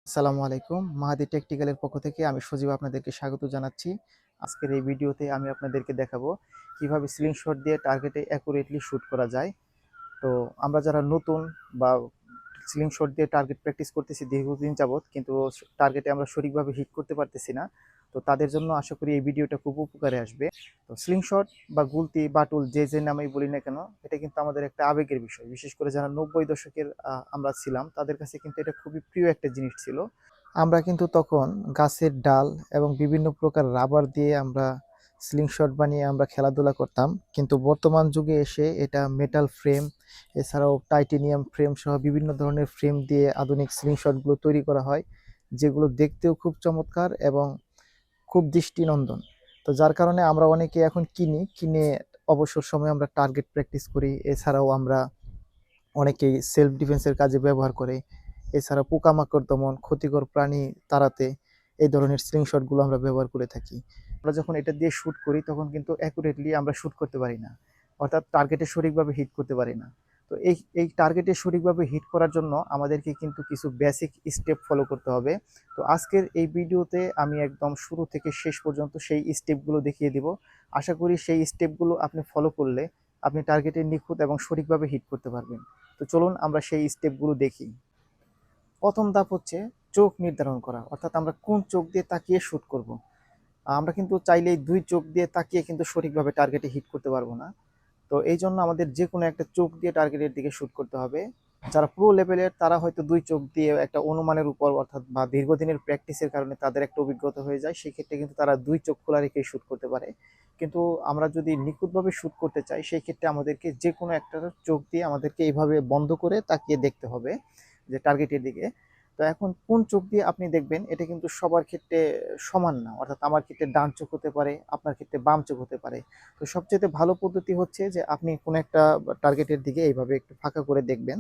আসসালামু আলাইকুম। মাহাদি টেকটিক্যালের পক্ষ থেকে আমি সজীব আপনাদেরকে স্বাগত জানাচ্ছি। আজকের এই ভিডিওতে আমি আপনাদেরকে দেখাবো কিভাবে সিলিং শট দিয়ে টার্গেটে অ্যাকুরেটলি শুট করা যায়। তো আমরা যারা নতুন বা সিলিং শট দিয়ে টার্গেট প্র্যাকটিস করতেছি দীর্ঘদিন যাবৎ, কিন্তু টার্গেটে আমরা সঠিকভাবে হিট করতে পারতেছি না। তো তাদের জন্য আশা করি এই ভিডিওটা খুব উপকারে আসবে। তো স্লিং শট বা গুলতি বাটুল যে নামেই বলি না কেন, এটা কিন্তু আমাদের একটা আবেগের বিষয়। বিশেষ করে যারা ৯০ দশকের আমরা ছিলাম, তাদের কাছে কিন্তু এটা খুবই প্রিয় একটা জিনিস ছিল। আমরা কিন্তু তখন গাছের ডাল এবং বিভিন্ন প্রকার রাবার দিয়ে আমরা স্লিং শট বানিয়ে আমরা খেলাধুলা করতাম। কিন্তু বর্তমান যুগে এসে এটা মেটাল ফ্রেম, এছাড়াও টাইটেনিয়াম ফ্রেম সহ বিভিন্ন ধরনের ফ্রেম দিয়ে আধুনিক স্লিং শটগুলো তৈরি করা হয়, যেগুলো দেখতেও খুব চমৎকার এবং খুব দৃষ্টিনন্দন। তো যার কারণে আমরা অনেকে এখন কিনে অবসর সময়ে আমরা টার্গেট প্র্যাকটিস করি। এছাড়াও আমরা অনেকেই সেলফ ডিফেন্সের কাজে ব্যবহার করে। এছাড়া পোকামাকড় দমন, ক্ষতিকর প্রাণী তাড়াতে এই ধরনের স্লিং শটগুলো আমরা ব্যবহার করে থাকি। আমরা যখন এটা দিয়ে শুট করি তখন কিন্তু অ্যাকুরেটলি আমরা শুট করতে পারি না। অর্থাৎ টার্গেটে সঠিকভাবে হিট করতে পারি না। তো এই টার্গেটে সঠিকভাবে হিট করার জন্য আমাদেরকে কিন্তু কিছু বেসিক স্টেপ ফলো করতে হবে। তো আজকের এই ভিডিওতে আমি একদম শুরু থেকে শেষ পর্যন্ত সেই স্টেপগুলো দেখিয়ে দিব। আশা করি সেই স্টেপগুলো আপনি ফলো করলে আপনি টার্গেটে নিখুঁত এবং সঠিকভাবে হিট করতে পারবেন। তো চলুন আমরা সেই স্টেপগুলো দেখি। প্রথম ধাপ হচ্ছে চোখ নির্ধারণ করা, অর্থাৎ আমরা কোন চোখ দিয়ে তাকিয়ে শুট করব। আমরা কিন্তু চাইলেই দুই চোখ দিয়ে তাকিয়ে কিন্তু সঠিকভাবে টার্গেটে হিট করতে পারবো না। তো এই জন্য আমাদের যে কোনো একটা চোখ দিয়ে টার্গেটের দিকে শুট করতে হবে। যারা প্রো লেভেলের তারা হয়তো দুই চোখ দিয়ে একটা অনুমানের উপর, অর্থাৎ বা দীর্ঘদিনের প্র্যাকটিসের কারণে তাদের একটা অভিজ্ঞতা হয়ে যায়, সেই ক্ষেত্রে কিন্তু তারা দুই চোখ খোলা রেখে শুট করতে পারে। কিন্তু আমরা যদি নিখুঁতভাবে শুট করতে চাই, সেই ক্ষেত্রে আমাদেরকে যে কোনো একটা চোখ দিয়ে আমাদেরকে এইভাবে বন্ধ করে তাকিয়ে দেখতে হবে যে টার্গেটের দিকে। তো এখন কোন চোখ দিয়ে আপনি দেখবেন এটা কিন্তু সবার ক্ষেত্রে সমান না। অর্থাৎ আমার ক্ষেত্রে ডান চোখ হতে পারে, আপনার ক্ষেত্রে বাম চোখ হতে পারে। তো সবচেয়ে ভালো পদ্ধতি হচ্ছে যে আপনি কোনো একটা টার্গেটের দিকে এইভাবে একটু ফাঁকা করে দেখবেন।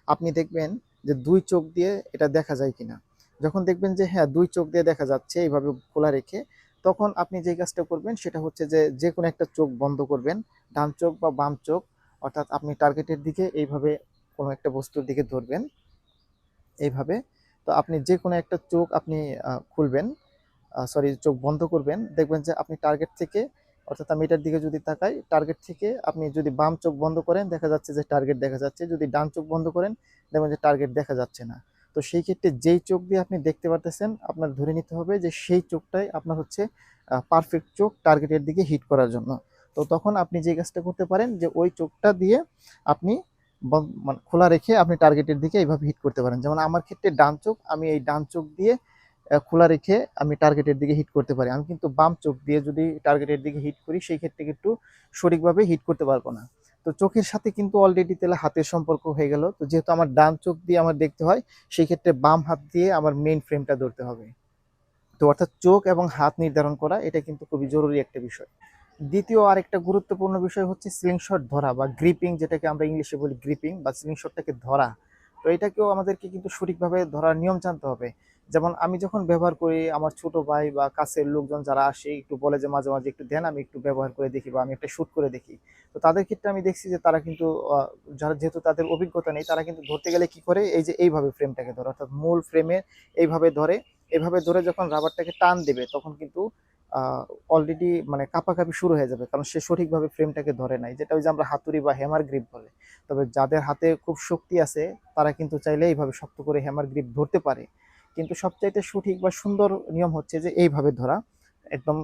আপনি দেখবেন যে দুই চোখ দিয়ে এটা দেখা যায় কিনা। যখন দেখবেন যে হ্যাঁ, দুই চোখ দিয়ে দেখা যাচ্ছে এইভাবে খোলা রেখে, তখন আপনি যে কাজটা করবেন সেটা হচ্ছে যে যে কোনো একটা চোখ বন্ধ করবেন, ডান চোখ বা বাম চোখ। অর্থাৎ আপনি টার্গেটের দিকে এইভাবে কোনো একটা বস্তুর দিকে ধরবেন এইভাবে। তো আপনি যে কোনো একটা চোখ আপনি খুলবেন, সরি, চোখ বন্ধ করবেন। দেখবেন যে আপনি টার্গেট থেকে, অর্থাৎ আমি এটার দিকে যদি তাকাই, টার্গেট থেকে আপনি যদি বাম চোখ বন্ধ করেন দেখা যাচ্ছে যে টার্গেট দেখা যাচ্ছে, যদি ডান চোখ বন্ধ করেন দেখবেন যে টার্গেট দেখা যাচ্ছে না। তো সেই ক্ষেত্রে যেই চোখ দিয়ে আপনি দেখতে পারতেছেন, আপনার ধরে নিতে হবে যে সেই চোখটাই আপনার হচ্ছে পারফেক্ট চোখ টার্গেটের দিকে হিট করার জন্য। তো তখন আপনি যে কাজটা করতে পারেন যে ওই চোখটা দিয়ে আপনি মানে খোলা রেখে আপনি টার্গেটের দিকে এইভাবে হিট করতে পারেন। যেমন আমার ক্ষেত্রে ডান চোখ, আমি এই ডান চোখ দিয়ে খোলা রেখে আমি টার্গেটের দিকে হিট করতে পারি। আমি কিন্তু বাম চোখ দিয়ে যদি টার্গেটের দিকে হিট করি, সেই ক্ষেত্রে কিন্তু সঠিকভাবে হিট করতে পারবো না। তো চোখের সাথে কিন্তু অলরেডি তাহলে হাতের সম্পর্ক হয়ে গেল। তো যেহেতু আমার ডান চোখ দিয়ে আমার দেখতে হয়, সেই ক্ষেত্রে বাম হাত দিয়ে আমার মেইন ফ্রেমটা ধরতে হবে। তো অর্থাৎ চোখ এবং হাত নির্ধারণ করা এটা কিন্তু খুবই জরুরি একটা বিষয়। দ্বিতীয় আরেকটা গুরুত্বপূর্ণ বিষয় হচ্ছে স্লিংশট ধরা বা গ্রিপিং, যেটাকে আমরা ইংলিশে বলি গ্রিপিং বা স্লিংশটটাকে ধরা। তো এটাকেও আমাদেরকে কিন্তু সঠিকভাবে ধরার নিয়ম জানতে হবে। যেমন আমি যখন ব্যবহার করি, আমার ছোট ভাই বা কাছের লোকজন যারা আসে একটু বলে যে মাঝে মাঝে একটু দেন, আমি একটু ব্যবহার করে দেখি বা আমি একটা শুট করে দেখি। তো তাদের ক্ষেত্রে আমি দেখছি যে তারা কিন্তু যারা, যেহেতু তাদের অভিজ্ঞতা নেই, তারা কিন্তু ধরতে গেলে কি করে, এই যে এইভাবে ফ্রেমটাকে ধরে, অর্থাৎ মূল ফ্রেমে এইভাবে ধরে। এভাবে ধরে যখন রাবারটাকে টান দেবে তখন কিন্তু অলরেডি মানে কাঁপাকাঁপি শুরু হয়ে যাবে, কারণ সে সঠিকভাবে ফ্রেমটাকে ধরে নাই, যেটা ওই যে আমরা হাতুড়ি বা হ্যামার গ্রিপ বলে। তবে যাদের হাতে খুব শক্তি আছে তারা কিন্তু চাইলে এইভাবে শক্ত করে হ্যামার গ্রিপ ধরতে পারে। কিন্তু সবচাইতে সঠিক বা সুন্দর নিয়ম হচ্ছে যে এইভাবে ধরা একদম।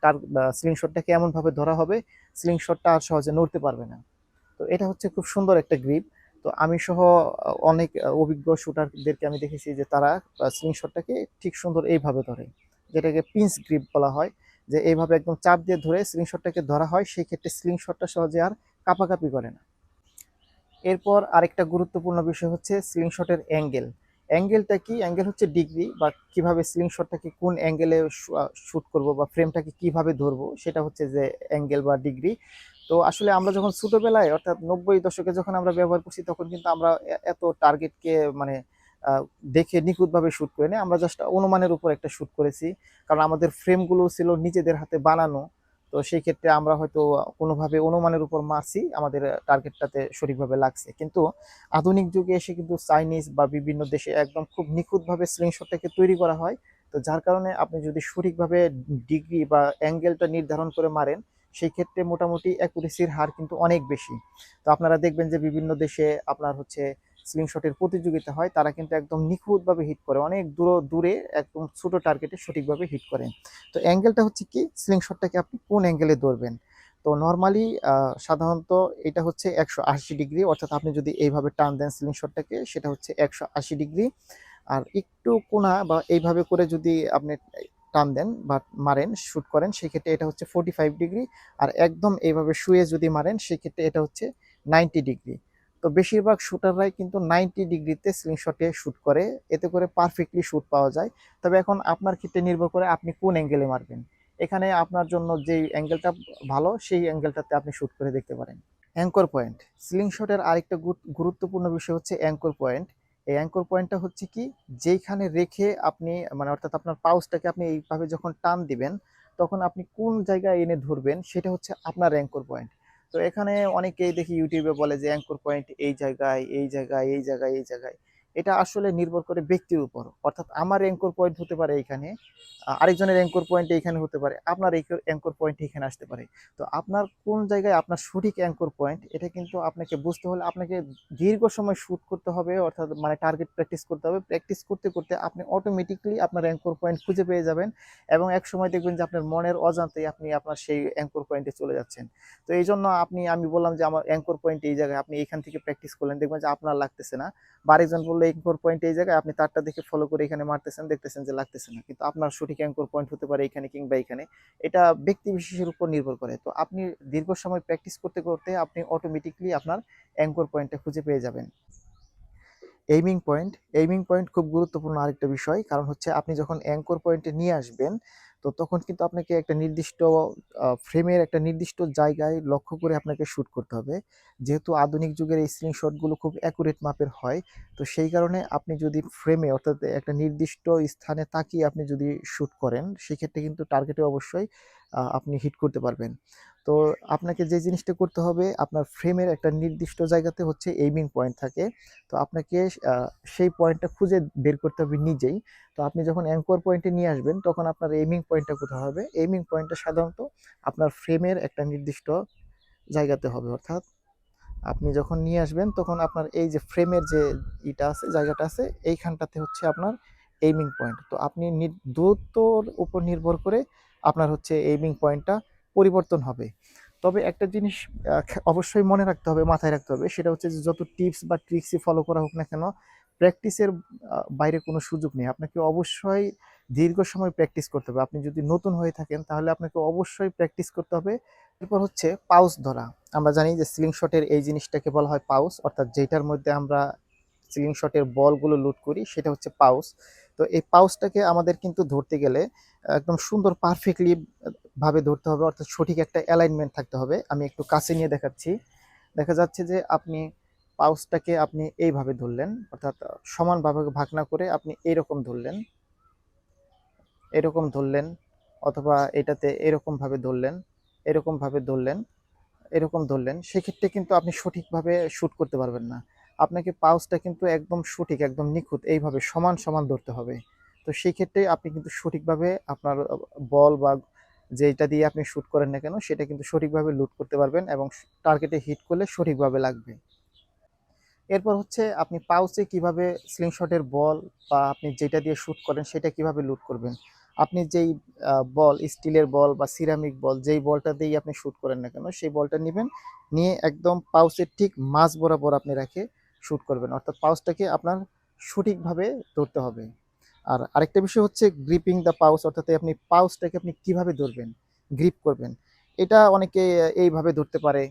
তার স্লিং শটটাকে এমনভাবে ধরা হবে, স্লিং শটটা আর সহজে নড়তে পারবে না। তো এটা হচ্ছে খুব সুন্দর একটা গ্রিপ। তো আমি সহ অনেক অভিজ্ঞ শুটারদেরকে আমি দেখেছি যে তারা স্লিং শটটাকে ঠিক সুন্দর এইভাবে ধরে, যেটাকে পিঞ্চ গ্রিপ বলা হয়। যে এইভাবে একদম চাপ দিয়ে ধরে স্লিং শটটাকে ধরা হয়, সেই ক্ষেত্রে স্লিং শটটা সহজে আর কাঁপাকাঁপি করে না। এরপর আরেকটা গুরুত্বপূর্ণ বিষয় হচ্ছে স্লিং শটের অ্যাঙ্গেল। অ্যাঙ্গেলটা কি? অ্যাঙ্গেল হচ্ছে ডিগ্রি, বা কিভাবে স্লিং শটটাকে কোন অ্যাঙ্গেলে শুট করব বা ফ্রেমটাকে কিভাবে ধরবো, সেটা হচ্ছে যে অ্যাঙ্গেল বা ডিগ্রি। তো আসলে আমরা যখন ছোটবেলায়, অর্থাৎ ৯০ দশকে যখন আমরা ব্যবহার করছি, তখন কিন্তু আমরা এত টার্গেটকে মানে দেখে নিখুঁতভাবে শুট করি না, আমরা জাস্ট অনুমানের উপর একটা শুট করেছি। কারণ আমাদের ফ্রেমগুলো ছিল নিজেদের হাতে বানানো। তো সেই ক্ষেত্রে আমরা হয়তো কোনোভাবে অনুমানের উপর মারছি, আমাদের টার্গেটটাতে সঠিকভাবে লাগছে। কিন্তু আধুনিক যুগে এসে কিন্তু চাইনিজ বা বিভিন্ন দেশে একদম খুব নিখুঁতভাবে স্লিংশটটাকে তৈরি করা হয়। তো যার কারণে আপনি যদি সঠিকভাবে ডিগ্রি বা অ্যাঙ্গেলটা নির্ধারণ করে মারেন, সেই ক্ষেত্রে মোটামুটি অ্যাকুরেসির হার কিন্তু অনেক বেশি। তো আপনারা দেখবেন যে বিভিন্ন দেশে আপনার হচ্ছে স্লিংশটের প্রতিযোগিতা হয়, তারা কিন্তু একদম নিখুঁতভাবে হিট করে, অনেক দূরে একদম ছোট টার্গেটে সঠিকভাবে হিট করে। তো অ্যাঙ্গেলটা হচ্ছে কি, স্লিংশটটাকে আপনি কোন অ্যাঙ্গেলে ধরবেন। তো নর্মালি সাধারণত এটা হচ্ছে 180 ডিগ্রি, অর্থাৎ আপনি যদি এইভাবে টান দেন স্লিংশটটাকে, সেটা হচ্ছে 180 ডিগ্রি। আর একটু কোনা বা এইভাবে করে যদি আপনি টান দেন বা মারেন, শুট করেন, সেক্ষেত্রে এটা হচ্ছে 45 ডিগ্রি। আর একদম এইভাবে শুয়ে যদি মারেন, সেক্ষেত্রে এটা হচ্ছে 90 ডিগ্রি। তো বেশিরভাগ শুটাররাই কিন্তু 90 ডিগ্রিতে স্লিংশটে শুট করে, এতে করে পারফেক্টলি শুট পাওয়া যায়। তবে এখন আপনার ক্ষেত্রে নির্ভর করে আপনি কোন অ্যাঙ্গেলে মারবেন। এখানে আপনার জন্য যেই অ্যাঙ্গেলটা ভালো, সেই অ্যাঙ্গেলটাতে আপনি শুট করে দেখতে পারেন। অ্যাঙ্কর পয়েন্ট, স্লিংশটের আরেকটা গুরুত্বপূর্ণ বিষয় হচ্ছে অ্যাঙ্কর পয়েন্ট। এই অ্যাঙ্কর পয়েন্টটা হচ্ছে কি, যেইখানে রেখে আপনি মানে অর্থাৎ আপনার পাউচটাকে আপনি এইভাবে যখন টান দিবেন, তখন আপনি কোন জায়গায় এনে ধরবেন, সেটা হচ্ছে আপনার অ্যাঙ্কর পয়েন্ট। তো এখানে অনেকেই দেখি ইউটিউবে বলে যে অ্যাঙ্কর পয়েন্ট এই জায়গায়, এই জায়গায়, এই জায়গায়, এই জায়গায়। এটা আসলে নির্ভর করে ব্যক্তির উপর। অর্থাৎ আমার অ্যাঙ্কর পয়েন্ট হতে পারে এইখানে, আরেকজনের অ্যাঙ্কর পয়েন্ট এইখানে হতে পারে, আপনার অ্যাঙ্কর পয়েন্ট এখানে আসতে পারে। তো আপনার কোন জায়গায় আপনার সঠিক অ্যাঙ্কর পয়েন্ট, এটা কিন্তু আপনাকে বুঝতে হলে আপনাকে দীর্ঘ সময় শুট করতে হবে, অর্থাৎ মানে টার্গেট প্র্যাকটিস করতে হবে। প্র্যাকটিস করতে করতে আপনি অটোমেটিকলি আপনার অ্যাঙ্কর পয়েন্ট খুঁজে পেয়ে যাবেন, এবং এক সময় দেখবেন যে আপনার মনের অজান্তেই আপনি আপনার সেই অ্যাঙ্কর পয়েন্টে চলে যাচ্ছেন। তো এই জন্য আমি বললাম যে আমার অ্যাঙ্কর পয়েন্ট এই জায়গায়, আপনি এখান থেকে প্র্যাকটিস করলেন, দেখবেন যে আপনার লাগতেছে না। বা আরেকজন বললো অ্যাঙ্কর পয়েন্ট এই জায়গায়, আপনি তারটা দেখে ফলো করে এখানে মারতেছেন, দেখতেছেন যে লাগতেছে না, কিন্তু আপনার সঠিক অ্যাঙ্কর পয়েন্ট হতে পারে এখানে কিংবা এখানে। এটা ব্যক্তি বিশেষের উপর নির্ভর করে। তো আপনি দীর্ঘ সময় প্র্যাকটিস করতে করতে আপনি অটোমেটিকলি আপনার অ্যাঙ্কর পয়েন্টটা খুঁজে পেয়ে যাবেন। এইমিং পয়েন্ট খুব গুরুত্বপূর্ণ আরেকটা বিষয়। কারণ হচ্ছে আপনি যখন অ্যাঙ্কর পয়েন্টে নিয়ে আসবেন, তো তখন কিন্তু আপনাকে একটা নির্দিষ্ট ফ্রেমের একটা নির্দিষ্ট জায়গায় লক্ষ্য করে আপনাকে শুট করতে হবে। যেহেতু আধুনিক যুগের এই স্লিংশটগুলো খুব অ্যাকুরেট মাপের হয়, তো সেই কারণে আপনি যদি ফ্রেমে অর্থাৎ একটা নির্দিষ্ট স্থানে তাকিয়ে আপনি যদি শুট করেন, সেক্ষেত্রে কিন্তু টার্গেটে অবশ্যই আপনি হিট করতে পারবেন। তো আপনাকে যে জিনিসটা করতে হবে, আপনার ফ্রেমের একটা নির্দিষ্ট জায়গাতে হচ্ছে এইমিং পয়েন্ট থাকে। তো আপনাকে সেই পয়েন্টটা খুঁজে বের করতে হবে নিজেই। তো আপনি যখন অ্যাঙ্কর পয়েন্টে নিয়ে আসবেন, তখন আপনার এইমিং পয়েন্টটা কোথায় হবে? এইমিং পয়েন্টটা সাধারণত আপনার ফ্রেমের একটা নির্দিষ্ট জায়গাতে হবে। অর্থাৎ আপনি যখন নিয়ে আসবেন, তখন আপনার এই যে ফ্রেমের যে জায়গাটা আছে, এইখানটাতে হচ্ছে আপনার এইমিং পয়েন্ট। তো আপনি দূরত্বর উপর নির্ভর করে আপনার হচ্ছে এইমিং পয়েন্টটা পরিবর্তন হবে। তবে একটা জিনিস অবশ্যই মনে রাখতে হবে, মাথায় রাখতে হবে, সেটা হচ্ছে যে যত টিপস বা ট্রিক্সই ফলো করা হোক না কেন, প্র্যাকটিসের বাইরে কোনো সুযোগ নেই। আপনাকে অবশ্যই দীর্ঘ সময় প্র্যাকটিস করতে হবে। আপনি যদি নতুন হয়ে থাকেন, তাহলে আপনাকে অবশ্যই প্র্যাকটিস করতে হবে। এরপর হচ্ছে পাউস ধরা। আমরা জানি যে সিলিং শটের এই জিনিসটাকে বলা হয় পাউস, অর্থাৎ যেটার মধ্যে আমরা সিলিং শটের বলগুলো লুট করি, সেটা হচ্ছে পাউস। তো এই পাউসটাকে আমাদের কিন্তু ধরতে গেলে একদম সুন্দর পারফেক্টলি ভাবে ধরতে হবে, অর্থাৎ সঠিক একটা অ্যালাইনমেন্ট থাকতে হবে। আমি একটু কাছে নিয়ে দেখাচ্ছি। দেখা যাচ্ছে যে আপনি পাউসটাকে আপনি এইভাবে ধরলেন, অর্থাৎ সমানভাবে ভাগ না করে আপনি এইরকম ধরলেন, এরকম ধরলেন, অথবা এটাতে এরকম ভাবে ধরলেন, এরকম ভাবে ধরলেন, এরকম ধরলেন। সেক্ষেত্রে কিন্তু আপনি সঠিকভাবে শুট করতে পারবেন না। আপনাকে পাউচটা কিন্তু একদম সঠিক, একদম নিখুঁত এইভাবে সমান সমান ধরতে হবে। তো সেই ক্ষেত্রে আপনি কিন্তু সঠিকভাবে আপনার বল বা যেটা দিয়ে আপনি শুট করেন না কেন, সেটা কিন্তু সঠিকভাবে লুট করতে পারবেন, এবং টার্গেটে হিট করলে সঠিকভাবে লাগবে। এরপর হচ্ছে আপনি পাউচে কিভাবে স্লিংশটের বল বা আপনি যেটা দিয়ে শুট করেন, সেটা কিভাবে লুট করবেন। আপনি যেই বল, স্টিলের বল বা সিরামিক বল, যেই বলটা দিয়েই আপনি শুট করেন না কেন, সেই বলটা নিবেন, নিয়ে একদম পাউচের ঠিক মাঝ বরাবর আপনি রেখে শুট করবেন। অর্থাৎ পাউচটাকে আপনার সঠিকভাবে ধরতে হবে। আর আরেকটা বিষয় হচ্ছে গ্রিপিং দ্য পাউচ, অর্থাৎ আপনি পাউচটাকে আপনি কিভাবে ধরবেন, গ্রিপ করবেন। এটা অনেকে এইভাবে ধরতে পারে,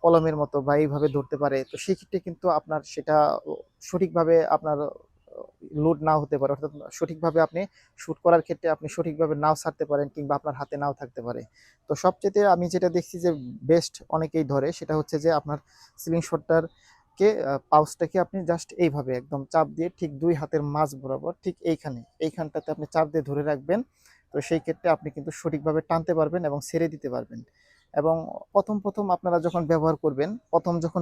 কলমের মতো, বা এইভাবে ধরতে পারে। তো সেক্ষেত্রে কিন্তু আপনার সেটা সঠিকভাবে আপনার লোড নাও হতে পারে, অর্থাৎ সঠিকভাবে আপনি শুট করার ক্ষেত্রে আপনি সঠিকভাবে নাও ছাড়তে পারেন, কিংবা আপনার হাতে নাও থাকতে পারে। তো সবচেয়ে আমি যেটা দেখছি যে বেস্ট অনেকেই ধরে, সেটা হচ্ছে যে আপনার সিলিং শটটার পাউচটাকে আপনি জাস্ট এইভাবে একদম চাপ দিয়ে ঠিক দুই হাতের মাঝ বরাবর ঠিক এইখানটাতে আপনি চাপ দিয়ে ধরে রাখবেন। তো সেই ক্ষেত্রে আপনি কিন্তু সঠিকভাবে টানতে পারবেন এবং ছেড়ে দিতে পারবেন। এবং প্রথম আপনারা যখন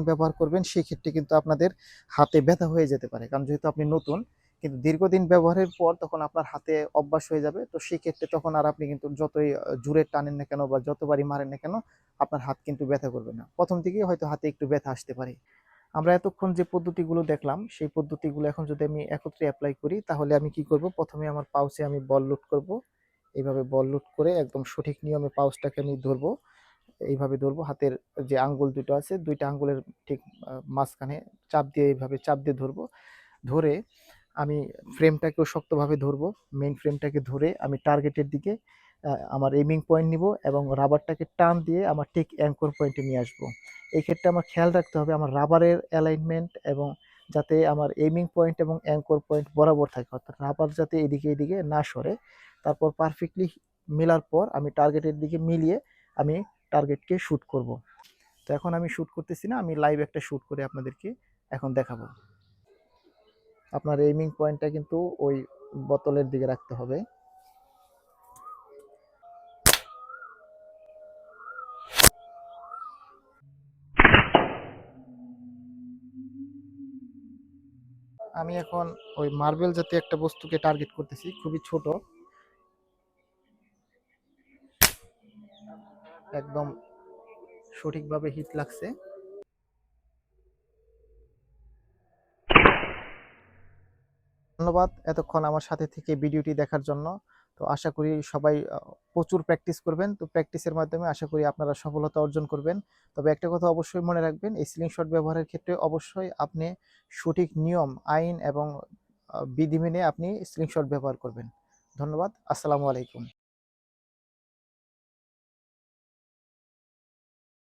ব্যবহার করবেন সেই ক্ষেত্রে কিন্তু আপনাদের হাতে ব্যথা হয়ে যেতে পারে, কারণ যেহেতু আপনি নতুন। কিন্তু দীর্ঘদিন ব্যবহারের পর তখন আপনার হাতে অভ্যাস হয়ে যাবে। তো সেই ক্ষেত্রে তখন আর আপনি কিন্তু যতই জোরে টানেন না কেন বা যতবারই মারেন না কেন, আপনার হাত কিন্তু ব্যথা করবে না। প্রথম দিকেই হয়তো হাতে একটু ব্যথা আসতে পারে। আমরা এতক্ষণ যে পদ্ধতিগুলো দেখলাম সেই পদ্ধতিগুলো এখন যদি আমি একত্রে অ্যাপ্লাই করি, তাহলে আমি কি করব, প্রথমে আমার পাউচে আমি বল লোড করব। এইভাবে বল লোড করে একদম সঠিক নিয়মে পাউচটাকে আমি ধরবো। এইভাবে ধরবো, হাতের যে আঙ্গুল দুটো আছে দুইটা আঙ্গুলের ঠিক মাঝখানে চাপ দিয়ে এইভাবে চাপ দিয়ে ধরবো। ধরে আমি ফ্রেমটাকেও শক্তভাবে ধরবো। মেইন ফ্রেমটাকে ধরে আমি টার্গেটের দিকে আমার এইমিং পয়েন্ট নিব এবং রাবারটাকে টান দিয়ে আমার ঠিক অ্যাঙ্কর পয়েন্টে নিয়ে আসবো। এই ক্ষেত্রে আমার খেয়াল রাখতে হবে আমার রাবারের অ্যালাইনমেন্ট, এবং যাতে আমার এইমিং পয়েন্ট এবং অ্যাঙ্কর পয়েন্ট বরাবর থাকে, অর্থাৎ রাবার যাতে এদিকে না সরে। তারপর পারফেক্টলি মেলার পর আমি টার্গেটের দিকে মিলিয়ে আমি টার্গেটকে শ্যুট করব। তো এখন আমি শ্যুট করতেছি না, আমি লাইভ একটা শ্যুট করে আপনাদেরকে এখন দেখাবো। আপনার এইমিং পয়েন্টটা কিন্তু ওই বোতলের দিকে রাখতে হবে। আমি এখন ওই মার্বেল জাতীয় একটা বস্তুকে টার্গেট করতেছি, খুবই ছোট, একদম সঠিকভাবে হিট লাগছে। ধন্যবাদ এতক্ষণ আমার সাথে থেকে ভিডিওটি দেখার জন্য। তো আশা করি সবাই প্রচুর প্র্যাকটিস করবেন। তো প্র্যাকটিসের মাধ্যমে আশা করি আপনারা সফলতা অর্জন করবেন। তবে একটা কথা অবশ্যই মনে রাখবেন, এই স্লিং শট ব্যবহারের ক্ষেত্রে অবশ্যই আপনি সঠিক নিয়ম, আইন এবং বিধি মেনে আপনি স্লিং শট ব্যবহার করবেন। ধন্যবাদ। আসসালামু আলাইকুম।